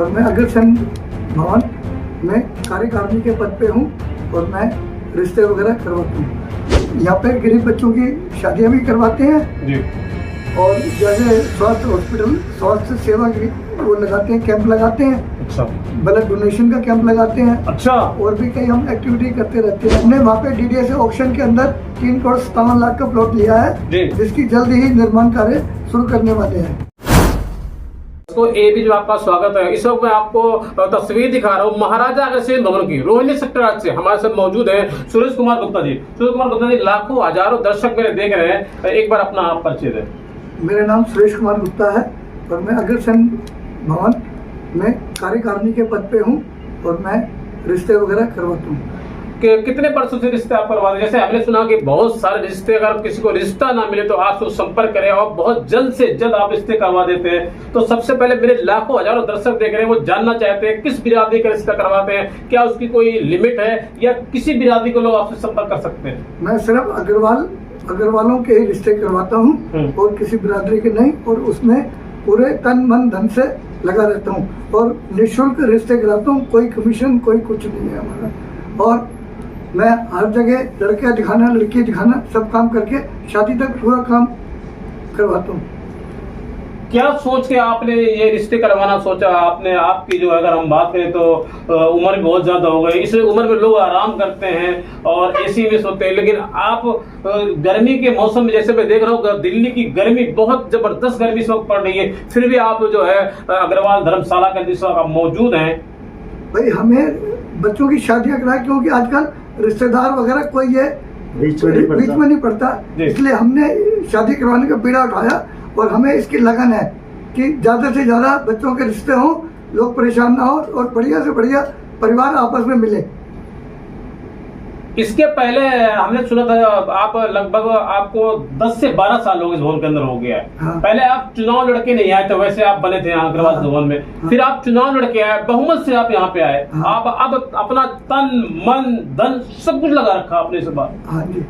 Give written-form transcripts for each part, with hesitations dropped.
और मैं अग्रसेन भवन में कार्यकारिणी के पद पे हूँ और मैं रिश्ते वगैरह करवाता हूँ। यहाँ पे गरीब बच्चों की शादियाँ भी करवाते हैं जी। और जैसे स्वास्थ्य हॉस्पिटल स्वास्थ्य सेवा की वो लगाते हैं, कैंप लगाते हैं। अच्छा। ब्लड डोनेशन का कैंप लगाते हैं। अच्छा। और भी कई हम एक्टिविटी करते रहते हैं। हमने वहाँ पे DDSA ऑक्शन के अंदर 3 करोड़ 57 लाख का प्लॉट लिया है, जिसकी जल्द ही निर्माण कार्य शुरू करने वाले हैं। तो ए भी जो आपका स्वागत है। इस वक्त मैं आपको तस्वीर दिखा रहा हूँ महाराजा अग्रसेन भवन की, रोहिणी सेक्टर 8 से हमारे साथ मौजूद है सुरेश कुमार गुप्ता जी। सुरेश कुमार गुप्ता जी, लाखों हजारों दर्शक मेरे देख रहे हैं, एक बार अपना आप परिचय दें। मेरा नाम सुरेश कुमार गुप्ता है और मैं अग्रसेन भवन में कार्यकारिणी के पद पे हूँ और मैं रिश्ते वगैरह करवाता हूँ। कितने वर्षों से रिश्ते आप करवा रहे हैं? जैसे हमने सुना कि बहुत सारे रिश्ते, अगर किसी को रिश्ता ना मिले तो आपसे संपर्क करें और बहुत जल्द से जल्द आप रिश्ते करवा देते हैं। तो सबसे पहले मेरे लाखों हजारों दर्शक देख रहे हैं, वो जानना चाहते हैं किस बिरादरी का रिश्ता करवाते हैं, क्या उसकी कोई लिमिट है या किसी बिरादरी को लोग आपसे संपर्क कर सकते हैं? मैं सिर्फ अग्रवालों के ही रिश्ते करवाता हूँ और किसी बिरादरी के नहीं, और उसमें पूरे तन मन धन से लगा रहता हूँ और निःशुल्क रिश्ते कराता हूँ। कोई कमीशन कोई कुछ नहीं है हमारा। और मैं हर जगह लड़कियाँ दिखाना लड़की दिखाना सब काम करके शादी तक पूरा काम करवाता हूँ। क्या सोच के आपने ये रिश्ते करवाना सोचा? आपने आपकी जो अगर हम बात करें तो उम्र भी बहुत ज्यादा हो गई, इस उम्र में लोग आराम करते हैं और एसी में सोते हैं, लेकिन आप गर्मी के मौसम में, जैसे मैं देख रहा हूँ दिल्ली की गर्मी बहुत जबरदस्त गर्मी इस वक्त पड़ रही है, फिर भी आप जो है अग्रवाल धर्मशाला के इस वक्त मौजूद हैं। भाई हमें बच्चों की शादियाँ कराए, क्योंकि आजकल रिश्तेदार वगैरह कोई ये बीच में नहीं पड़ता, इसलिए हमने शादी करवाने का बीड़ा उठाया और हमें इसकी लगन है कि ज्यादा से ज्यादा बच्चों के रिश्ते हों, लोग परेशान ना हो और बढ़िया से बढ़िया परिवार आपस में मिले। इसके पहले हमने सुना था आप लगभग आपको 10 से 12 साल लोग इस भवन के अंदर हो गया है। हाँ। पहले आप चुनाव लड़के नहीं आए थे, वैसे आप बने थे यहाँ अग्रवाल भवन में। हाँ। फिर आप चुनाव लड़के आए, बहुमत से आप यहाँ पे आए। हाँ। आप अब अपना तन मन धन सब कुछ लगा रखा आपने इस बार। हाँ जी,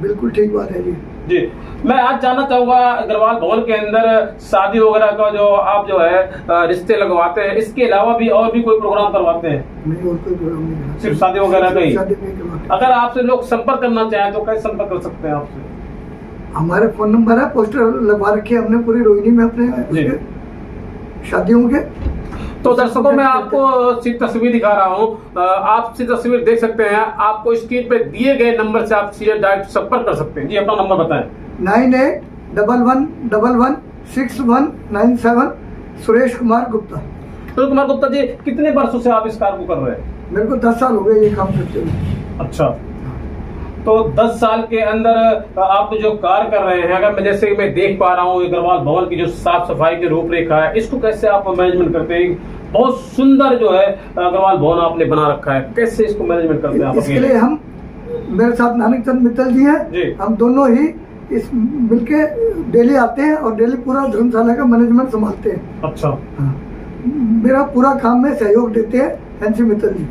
बिल्कुल ठीक बात है जी। जी, मैं आज जानना चाहूंगा अग्रवाल भवन के अंदर शादी वगैरह का जो आप जो है रिश्ते लगवाते हैं, इसके अलावा भी और भी कोई प्रोग्राम करवाते हैं? नहीं, और कोई प्रोग्राम नहीं, सिर्फ शादी वगैरह का ही? अगर आपसे लोग संपर्क करना चाहें तो कैसे संपर्क कर सकते हैं आपसे? हमारे फोन नंबर है, पोस्टर लगवा रखे हमने पूरी रोहिणी में अपने शादियों के। तो दर्शकों मैं आपको तस्वीर दिखा रहा हूँ, आप तस्वीर देख सकते हैं। आपको स्क्रीन पे दिए गए नंबर से आप सीधे डायरेक्ट संपर्क कर सकते हैं। जी, अपना नंबर बताएं। 9811116197 सुरेश कुमार गुप्ता। सुरेश कुमार गुप्ता जी, कितने वर्षों से आप इस कार्य को कर रहे हैं? मेरे को 10 साल हो गए ये काम करते हुए। अच्छा, तो 10 साल के अंदर आप जो कार्य कर रहे हैं, अगर मैं जैसे मैं देख पा रहा हूँ अग्रवाल भवन की जो साफ सफाई की रूपरेखा है, इसको कैसे आप मैनेजमेंट करते हैं? बहुत सुंदर जो है अग्रवाल भवन आपने बना रखा है, कैसे इसको मैनेजमेंट करते हैं आप? इसके लिए हम, मेरे साथ नानक चंद मित्तल जी हैं, हम दोनों ही इस मिलके डेली आते हैं और डेली पूरा धर्मशाला का मैनेजमेंट संभालते हैं। अच्छा। हाँ। मेरा पूरा काम में सहयोग देते हैं NC मित्तल जी।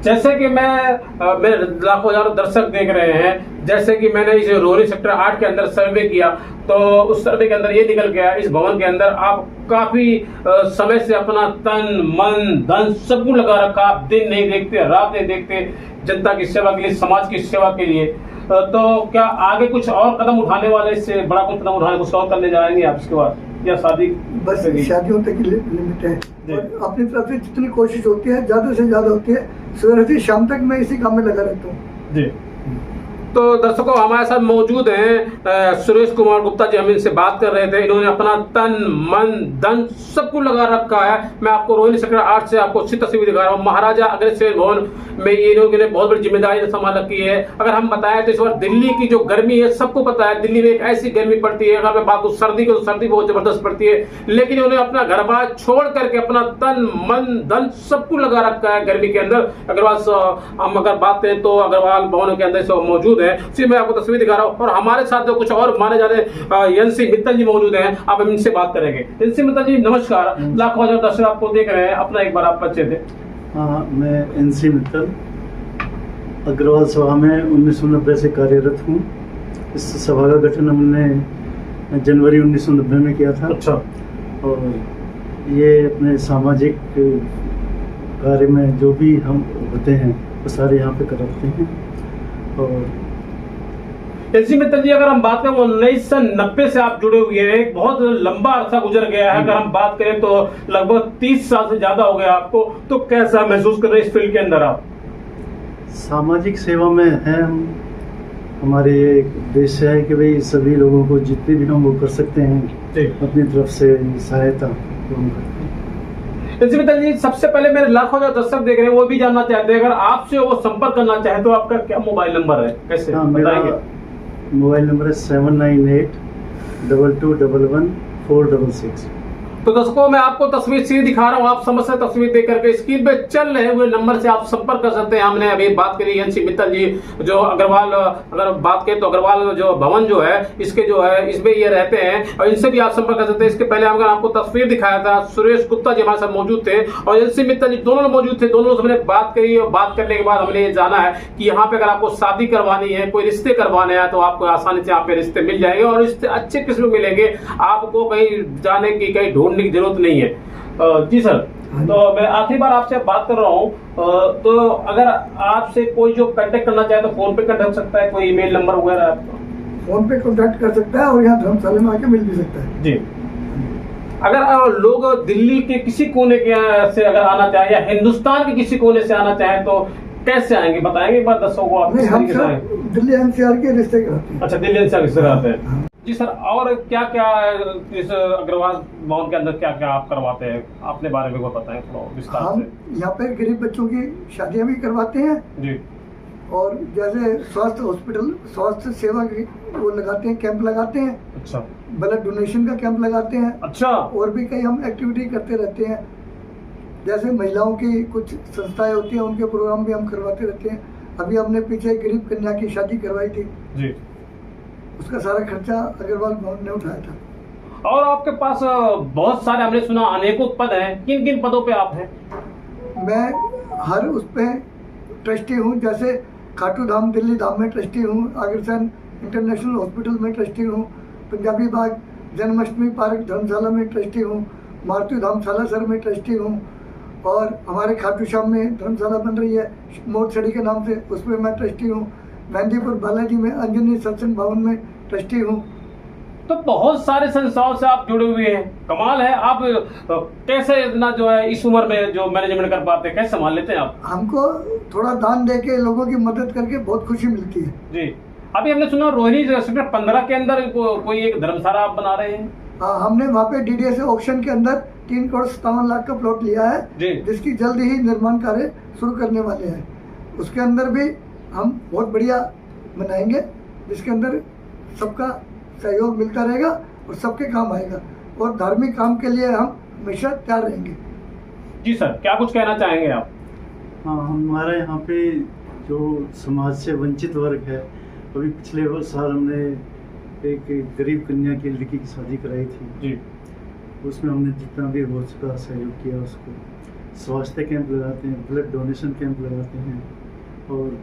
जैसे कि मेरे लाखों हजारों दर्शक देख रहे हैं, जैसे कि मैंने इस रोहिणी सेक्टर 8 के अंदर सर्वे किया, तो उस सर्वे के अंदर ये निकल गया इस भवन के अंदर आप काफी समय से अपना तन मन धन सब कुछ लगा रखा। आप दिन नहीं देखते, रात नहीं देखते, जनता की सेवा के लिए, समाज की सेवा के लिए। तो क्या आगे कुछ और कदम उठाने वाले, इससे बड़ा कुछ कदम उठाने, कुछ और करने जाएंगे आप इसके बाद, या शादी? बस शादियों तक की लिमिट है और अपनी तरफ से जितनी कोशिश होती है ज्यादा से ज्यादा होती है। सुबह से शाम तक मैं इसी काम में लगा रहता हूँ जी। तो दर्शकों हमारे साथ मौजूद हैं सुरेश कुमार गुप्ता जी, हम इनसे बात कर रहे थे। इन्होंने अपना तन मन धन सब कुछ लगा रखा है। मैं आपको रोहिणी सेक्टर 8 से आपको अच्छी तस्वीर दिखा रहा हूँ। महाराजा अग्रसेन भवन में ये लोगों ने बहुत बड़ी जिम्मेदारी संभाल रखी है। अगर हम बताएं तो इस बार दिल्ली की जो गर्मी है, सबको पता है दिल्ली में एक ऐसी गर्मी पड़ती है। अगर मैं बात करूं सर्दी की, तो सर्दी बहुत जबरदस्त पड़ती है, लेकिन उन्होंने अपना घर बार छोड़ करके अपना तन मन धन सब कुछ लगा रखा है गर्मी के अंदर। अग्रवाल हम अगर बात करें तो अग्रवाल भवन के अंदर मौजूद है, उसी मैं आपको तस्वीर दिखा रहा हूँ। और हमारे साथ जो कुछ और माने जाते NC मित्तल जी मौजूद हैं, आप हम इनसे बात करेंगे। NC मित्तल जी नमस्कार। लाखों हजार दर्शक आपको देख रहे हैं, अपना एक बार आप परिचय दें। हाँ, मैं NC मित्तल अग्रवाल सभा में 1990 से कार्यरत हूँ। इस सभा का गठन हमने जनवरी 1990 में किया था। अच्छा। और ये अपने सामाजिक कार्य में जो भी हम होते हैं वो सारे यहाँ पे कराते हैं। और एनसी मित्तल जी, अगर हम बात करें 1990 से आप जुड़े हुए हैं, एक बहुत लंबा अरसा गुजर गया है। अगर हम बात करें तो लगभग 30 साल से ज्यादा हो गया आपको, तो कैसा महसूस कर रहे हैं इस फील्ड के अंदर आप? सामाजिक सेवा में है हम। हमारे ये उद्देश्य है कि भाई सभी लोगों को जितने भी हम वो कर सकते हैं अपनी तरफ से सहायता तो हम करते हैं। एनसी मित्तल जी, सबसे पहले मेरे लाखों जो दर्शक देख रहे हैं वो भी जानना चाहते हैं, अगर आपसे वो संपर्क करना चाहे तो आपका क्या मोबाइल नंबर है, कैसे बताएंगे? मेरा मोबाइल नंबर है 7982211466। तो दर्शकों, मैं आपको तस्वीर सीधी दिखा रहा हूँ, आप समझ से तस्वीर देख करके स्क्रीन पे चल रहे हुए नंबर से आप संपर्क कर सकते हैं। हमने अभी बात करी एनसी मित्तल जी जो अग्रवाल, अगर बात करें तो अग्रवाल जो भवन जो है इसके जो है इसमें ये रहते हैं और इनसे भी आप संपर्क कर सकते हैं। इसके पहले अगर आपको तस्वीर दिखाया था, सुरेश गुप्ता जी हमारे साथ मौजूद थे और एनसी मित्तल जी दोनों मौजूद थे। दोनों से हमने बात करी और बात करने के बाद हमने ये जाना है कि यहाँ पे अगर आपको शादी करवानी है, कोई रिश्ते करवाने हैं तो आपको आसानी से यहाँ पे रिश्ते मिल जाएंगे और रिश्ते अच्छे किस्म मिलेंगे, आपको कहीं जाने की, कहीं ढूंढने की जरूरत नहीं है। जी सर, तो मैं आखिरी बार आपसे बात कर रहा हूँ, तो अगर आपसे कोई जो कांटेक्ट करना चाहे तो फोन पे कर सकता है, कोई ईमेल नंबर वगैरह आपका? फोन पे कांटेक्ट कर सकता है और यहाँ धर्मशाला में आके मिल भी सकता है जी। अगर लोग दिल्ली के किसी कोने के से अगर आना चाहे या हिंदुस्तान के किसी कोने से आना चाहे तो कैसे आएंगे, बताएंगे एक बार दर्शकों को आप? हम दिल्ली एनसीआर के रिश्ते कराते हैं। अच्छा, दिल्ली एनसीआर के रिश्ते कराते हैं। जी सर, और क्या क्या इस अग्रवाल भवन के अंदर क्या क्या आप करवाते हैं, अपने बारे में वो बताएं थोड़ा विस्तार से। हम यहाँ पे गरीब बच्चों की शादियाँ भी करवाते हैं जी, और जैसे स्वास्थ्य हॉस्पिटल, स्वास्थ्य सेवा की वो लगाते हैं, कैंप लगाते हैं। अच्छा, ब्लड डोनेशन का कैंप लगाते हैं। अच्छा, और भी कई हम एक्टिविटी करते रहते हैं, जैसे महिलाओं की कुछ संस्थाएं होती हैं उनके प्रोग्राम भी हम करवाते रहते हैं। अभी हमने पीछे गरीब कन्या की शादी करवाई थी जी, उसका सारा खर्चा अग्रवाल भवन ने उठाया था। और आपके पास बहुत सारे, हमने सुना अनेकों पद हैं, किन किन पदों पे आप हैं? मैं हर उस पे ट्रस्टी हूँ, जैसे खाटू धाम दिल्ली धाम में ट्रस्टी हूँ, अग्रसेन इंटरनेशनल हॉस्पिटल में ट्रस्टी हूँ, पंजाबी बाग जन्माष्टमी पार्क धर्मशाला में ट्रस्टी हूँ, मारुति धाम सालासर में ट्रस्टी हूँ, और हमारे खाटू श्याम में धर्मशाला बन रही है मोटछड़ी के नाम से, उसमें मैं ट्रस्टी हूँ। मेहंदीपुर बालाजी में अंजनी सत्संग भवन में ट्रस्टी हूँ। तो बहुत सारे संस्थाओं से आप जुड़े हुए हैं, कमाल है। आप कैसे इतना जो है इस उम्र में जो मैनेजमेंट कर पाते हैं, कैसे संभाल लेते हैं आप? हमको थोड़ा दान दे के लोगों की मदद करके बहुत खुशी मिलती है जी। अभी हमने सुना रोहिणी सेक्टर 15 के अंदर कोई एक धर्मशाला आप बना रहे हैं। हाँ, हमने वहाँ पे डीडीएस ऑक्शन के अंदर 3 करोड़ 57 लाख का प्लॉट लिया है जी, जिसकी जल्द ही निर्माण कार्य शुरू करने वाले हैं। उसके अंदर भी हम बहुत बढ़िया बनाएंगे, जिसके अंदर सबका सहयोग मिलता रहेगा और सबके काम आएगा, और धार्मिक काम के लिए हम हमेशा तैयार रहेंगे। जी सर, क्या कुछ कहना चाहेंगे आप? हाँ, हमारे यहाँ पे जो समाज से वंचित वर्ग है, अभी पिछले साल हमने एक गरीब कन्या की लड़की की शादी कराई थी जी, उसमें हमने जितना भी हो सका सहयोग किया उसको। स्वास्थ्य कैंप लगाते हैं, ब्लड डोनेशन कैंप लगाते हैं, और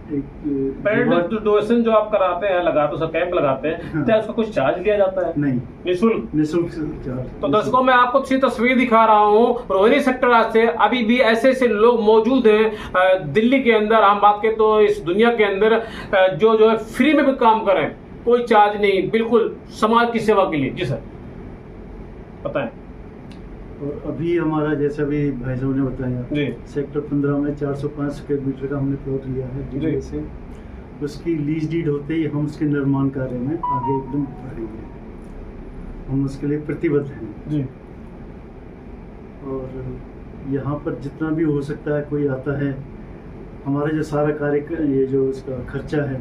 ब्लड डोनेशन जो आप कराते हैं, लगाते हैं, कैंप लगाते हैं, हाँ। क्या उसका कुछ चार्ज लिया जाता है? नहीं, निःशुल्क चार्ज। तो दर्शकों, मैं आपको अच्छी तस्वीर दिखा रहा हूँ रोहिणी सेक्टर से। अभी भी ऐसे ऐसे लोग मौजूद हैं दिल्ली के अंदर, हम बात करें तो इस दुनिया के अंदर जो है फ्री में भी काम करें, कोई चार्ज नहीं, बिल्कुल समाज की सेवा के लिए। जी सर, बताएं। और अभी हमारा जैसा भी भाई साहब ने बताया जी, सेक्टर 15 में 405 स्क्वायर मीटर का हमने प्लॉट लिया है जी से। उसकी लीज डीड होते ही हम उसके निर्माण कार्य में आगे एकदम बढ़ेंगे, हम उसके लिए प्रतिबद्ध हैं जी। और यहाँ पर जितना भी हो सकता है, कोई आता है, हमारा जो सारा कार्य, ये जो उसका खर्चा है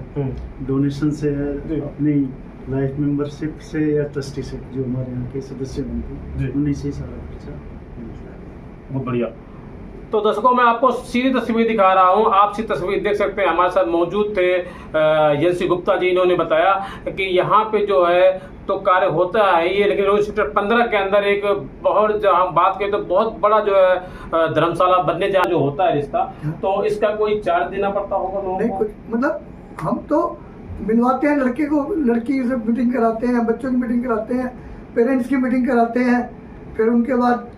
डोनेशन से है, अपनी लाइफ मेंबरशिप से या ट्रस्टीशिप जो हमारे यहाँ के सदस्य बनते हैं उन्हीं से सारा खर्चा मिलता है। बहुत बढ़िया। तो दर्शकों, मैं आपको सीधी तस्वीर दिखा रहा हूँ, आप सीधी तस्वीर देख सकते हैं। हमारे साथ मौजूद थे एनसी गुप्ता जी, इन्होंने बताया कि यहाँ पे जो है तो कार्य होता है ये, लेकिन रोहिणी सेक्टर 15 के अंदर एक बहुत, जो हम बात करें तो बहुत बड़ा जो है धर्मशाला बनने जा जो होता है रिश्ता, तो इसका कोई चार्ज देना पड़ता होगा लोगों को? कुछ मतलब हम तो मिलवाते हैं लड़के को, लड़की से मीटिंग कराते हैं, बच्चों की मीटिंग कराते हैं, पेरेंट्स की मीटिंग कराते हैं, फिर उनके बाद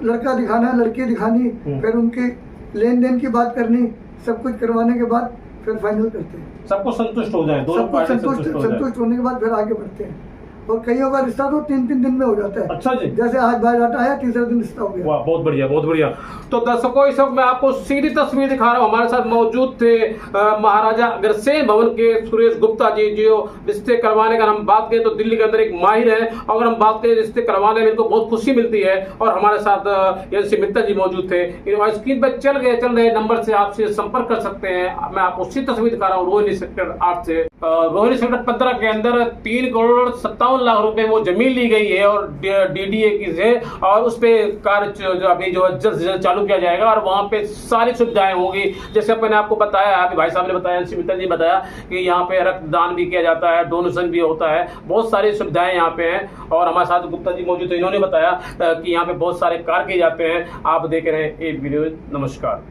लड़का दिखाना, लड़की दिखानी, फिर उनकी लेन देन की बात करनी, सब कुछ करवाने के बाद फिर फाइनल करते हैं। सबको संतुष्ट हो जाए, दोनों सबको पार्टी संतुष्ट होने के बाद फिर आगे बढ़ते हैं। और कईयों का रिश्ता तो 3-3 दिन में हो जाता है। अच्छा जी, जैसे आज बायोडाटा आया, तीसरे दिन रिश्ता हो गया। वाह, बहुत बढ़िया, बहुत बढ़िया। तो दर्शकों, इस वक्त मैं आपको सीधी तस्वीर दिखा रहा हूँ। हमारे साथ मौजूद थे महाराजा अग्रसेन भवन के सुरेश गुप्ता जी, जो रिश्ते करवाने का हम बात करें तो दिल्ली के अंदर एक माहिर है। अगर हम बात करें रिश्ते करवाने में इनको बहुत खुशी मिलती है। और हमारे साथ एनसी मित्तल जी मौजूद थे। स्क्रीन पर चल रहे नंबर से आपसे संपर्क कर सकते हैं। मैं आपको सीधी तस्वीर दिखा रहा हूँ रोहिणी सेक्टर 8 से। रोहिणी सेक्टर 15 के अंदर 3,57,00,000 रुपए वो जमीन ली गई है और डीडीए की से, और उस पे कार्य जो अभी जो जल्द से जल्द चालू किया जाएगा और वहाँ पे सारी सुविधाएं होंगी। जैसे मैंने आपको बताया, अभी भाई साहब ने बताया, एनसी मित्तल जी बताया कि यहाँ पे रक्तदान भी किया जाता है, डोनेशन भी होता है, बहुत सारी सुविधाएं यहाँ पे हैं। और हमारे साथ गुप्ता जी मौजूद थे, इन्होंने बताया कि यहाँ पे बहुत सारे कार्य किए जाते हैं। आप देख रहे हैं एक वीडियो। नमस्कार।